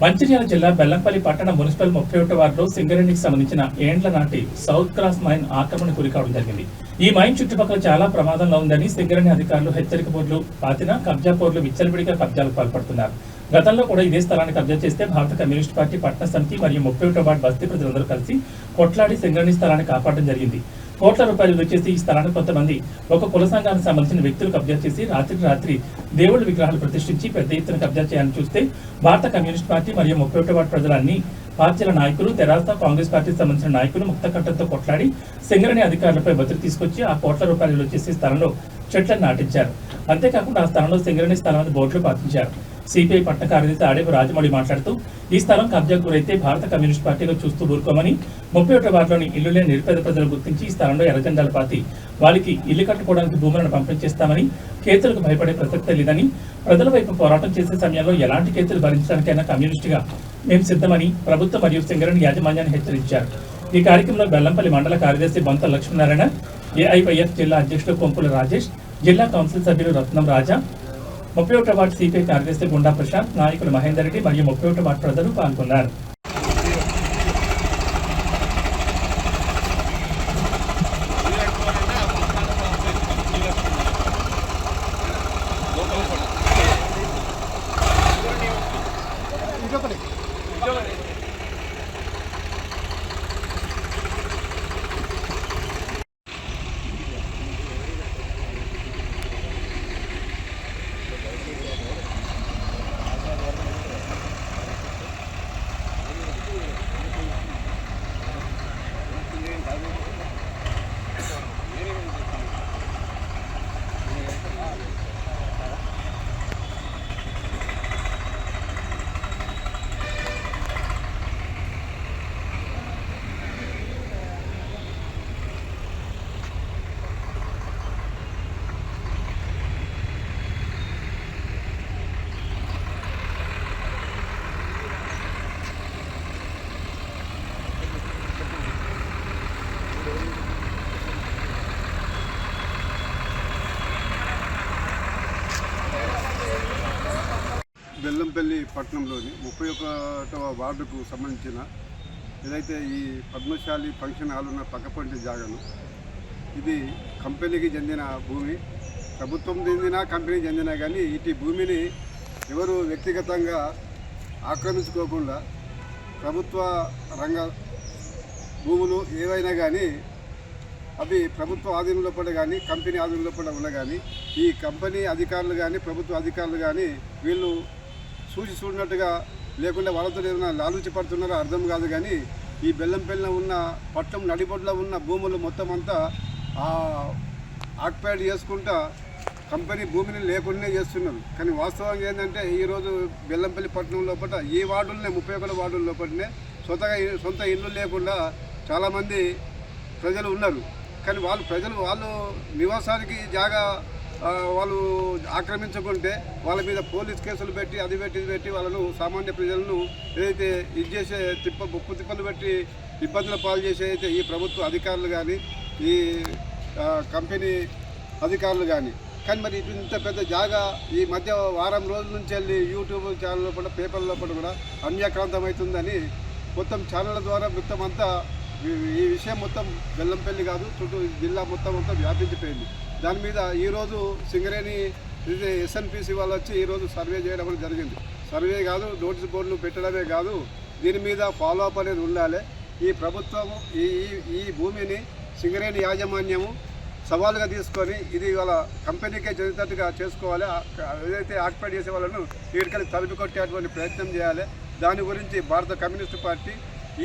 మంచిర్యాల జిల్లా బెల్లంపల్లి పట్టణ మున్సిపల్ 31వ వార్డులో సింగరేణికి సంబంధించిన ఏండ్ల నాటి సౌత్ క్రాస్ మైన్ ఆక్రమణకు గురికావడం జరిగింది. ఈ మైన్ చుట్టుపక్కల చాలా ప్రమాదంలో ఉందని సింగరేణి అధికారులు హెచ్చరిక బోర్డులు పాతిన కబ్జా బోర్డులు విచ్చలవిడిగా కబ్జాలకు పాల్పడుతున్నారు. గతంలో కూడా ఇదే స్థలాన్ని కబ్జా చేస్తే భారత కమ్యూనిస్ట్ పార్టీ పట్టణ సమితి మరియు 31వ వార్డు బస్తీ ప్రజలందరూ కలిసి కొట్లాడి సింగరేణి స్థలాన్ని కాపాడడం జరిగింది. కోట్ల రూపాయలు విలువ చేసి ఈ స్థలాన్ని కొంతమంది ఒక కుల సంఘానికి సంబంధించిన వ్యక్తులు కబ్జా చేసి రాత్రి దేవుళ్ళ విగ్రహాలు ప్రతిష్ఠించి పెద్ద ఎత్తున కబ్జా చేయాలని చూస్తే భారత కమ్యూనిస్ట్ పార్టీ మరియు 31వ వార్డు ప్రజలన్నీ పార్టీల నాయకులు తెరాస కాంగ్రెస్ పార్టీకి సంబంధించిన నాయకులు ముక్తకట్టంతో కొట్లాడి సింగరేణి అధికారులపై ఒత్తిడి తీసుకొచ్చి ఆ కోట్ల రూపాయలు విలువ చేసి స్థలంలో చెట్లను నాటించారు. అంతేకాకుండా ఆ స్థలంలో సింగరేణి స్థలాన్ని బోర్డులు పాతించారు. సిపిఐ పట్టణ కార్యదర్శి ఆడేపు రాజమౌళి మాట్లాడుతూ ఈ స్థలం కబ్జాకు గురైతే భారత కమ్యూనిస్ట్ పార్టీగా చూస్తూ ఊరుకోమని 31వ వార్డులోని ఇల్లు లేని నిరుపేద ప్రజలు గుర్తించి ఈ స్థలంలో ఎర్రజెండాలు పాతి వారికి ఇల్లు కట్టుకోవడానికి భూములను పంపిణీ చేస్తామని, కేసులకు భయపడే ప్రసక్తే లేదని, ప్రజల వైపు పోరాటం చేసే సమయంలో ఎలాంటి కేసులు భరించడానికైనా కమ్యూనిస్టుగా మేము సిద్ధమని ప్రభుత్వం మరియు సింగరేణి యాజమాన్యాన్ని హెచ్చరించారు. ఈ కార్యక్రమంలో బెల్లంపల్లి మండల కార్యదర్శి బొంత లక్ష్మీనారాయణ, ఏఐవైఎఫ్ జిల్లా అధ్యక్షుడు కొంపుల రాజేష్, జిల్లా కౌన్సిల్ సభ్యులు రత్నం రాజా, 31వ వార్డు సిపిఐ కార్యదర్శి గుండా ప్రశాంత్, నాయకులు మహేందర్ రెడ్డి మరియు 31వ వార్డు ప్రజలు పాల్గొన్నారు. బెల్లంపల్లి పట్టణంలోని 31వ వార్డుకు సంబంధించిన ఏదైతే ఈ పద్మశాలి ఫంక్షన్ హాల్ ఉన్న పక్కపంటి జాగాను, ఇది కంపెనీకి చెందిన భూమి, ప్రభుత్వం చెందిన కంపెనీకి చెందిన కానీ ఇటు భూమిని ఎవరు వ్యక్తిగతంగా ఆక్రమించుకోకుండా ప్రభుత్వ రంగ భూములు ఏవైనా కానీ అవి ప్రభుత్వ ఆధీనంలో పడ కానీ కంపెనీ ఆధీనంలో పడ ఉన్న కానీ ఈ కంపెనీ అధికారులు కానీ ప్రభుత్వ అధికారులు కానీ వీళ్ళు చూసినట్టుగా లేకుండా వాళ్ళతో ఏదైనా లాలూచి పడుతున్నారో అర్థం కాదు. కానీ ఈ బెల్లంపల్లిలో ఉన్న పట్టణం నడిబొడ్లో ఉన్న భూములు మొత్తం అంతా ఆక్యుపైడ్ చేసుకుంటా కంపెనీ భూమిని లేకుండానే చేస్తున్నారు. కానీ వాస్తవంగా ఏంటంటే ఈరోజు బెల్లంపల్లి పట్టణం లోపల ఈ వార్డులనే 31 వార్డుల లోపలనే సొంత ఇల్లు లేకుండా చాలామంది ప్రజలు ఉన్నారు. కానీ వాళ్ళు నివాసానికి జాగా వాళ్ళు ఆక్రమించుకుంటే వాళ్ళ మీద పోలీస్ కేసులు పెట్టి అది పెట్టి వాళ్ళను సామాన్య ప్రజలను ఏదైతే ఇది చేసే తిప్పలు పెట్టి ఇబ్బందుల పాలు చేసే అయితే ఈ ప్రభుత్వ అధికారులు కానీ ఈ కంపెనీ అధికారులు కానీ మరి ఇంత పెద్ద జాగా ఈ మధ్య వారం రోజుల నుంచి వెళ్ళి యూట్యూబ్ ఛానల్ లోపల పేపర్ల లోపల కూడా అన్యాక్రాంతం అవుతుందని మొత్తం ఛానళ్ళ ద్వారా మొత్తం అంతా ఈ విషయం మొత్తం బెల్లంపల్లి కాదు చుట్టూ జిల్లా మొత్తం వ్యాపించిపోయింది. దాని మీద ఈరోజు సింగరేణి ఎస్ఎన్పిసి వాళ్ళు వచ్చి ఈరోజు సర్వే చేయడం జరిగింది. సర్వే కాదు, నోటీస్ బోర్డులు పెట్టడమే కాదు, దీని మీద ఫాలో అప్ అనేది ఉండాలి. ఈ ప్రభుత్వము ఈ భూమిని సింగరేణి యాజమాన్యము సవాలుగా తీసుకొని ఇది వాళ్ళ కంపెనీకే చెందేటట్టుగా చేసుకోవాలి. ఏదైతే ఆక్యుపై చేసే వాళ్ళను వీడికల్లి తలుపు కొట్టేటువంటి ప్రయత్నం చేయాలి. దాని గురించి భారత కమ్యూనిస్టు పార్టీ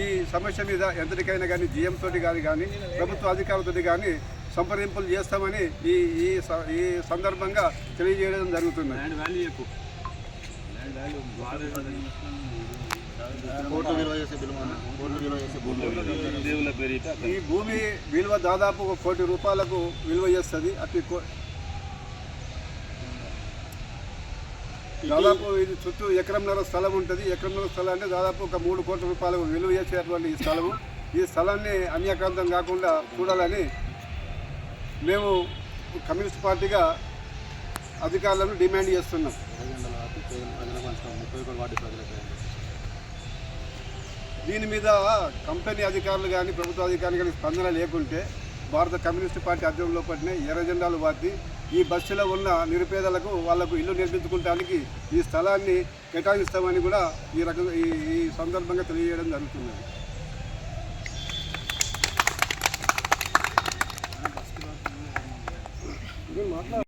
ఈ సమస్య మీద ఎంతటికైనా కానీ జీఎం తోటి కానీ ప్రభుత్వ అధికారులతో కానీ సంప్రదింపులు చేస్తామని ఈ సందర్భంగా తెలియజేయడం జరుగుతుంది. ఈ భూమి విలువ దాదాపు 1 కోటి రూపాయలకు విలువ చేస్తుంది. దాదాపు ఇది చుట్టూ ఎకరంన్నర స్థలం ఉంటుంది. ఎకరంన్నర స్థలం అంటే దాదాపు 3 కోట్ల రూపాయలకు విలువ చేసేటువంటి ఈ స్థలము. ఈ స్థలాన్ని అన్యాక్రాంతం కాకుండా చూడాలని మేము కమ్యూనిస్ట్ పార్టీగా అధికారులను డిమాండ్ చేస్తున్నాం. దీని మీద కంపెనీ అధికారులు కానీ ప్రభుత్వ అధికారులు కానీ స్పందన లేకుంటే భారత కమ్యూనిస్ట్ పార్టీ ఆధ్వర్యంలో పడిన ఎర్ర జెండాలు వాటి ఈ బస్సులో ఉన్న నిరుపేదలకు వాళ్లకు ఇల్లు నిర్మించుకోవడానికి ఈ స్థలాన్ని కేటాయిస్తామని కూడా ఈ రకంగా ఈ సందర్భంగా తెలియజేయడం జరుగుతున్నది.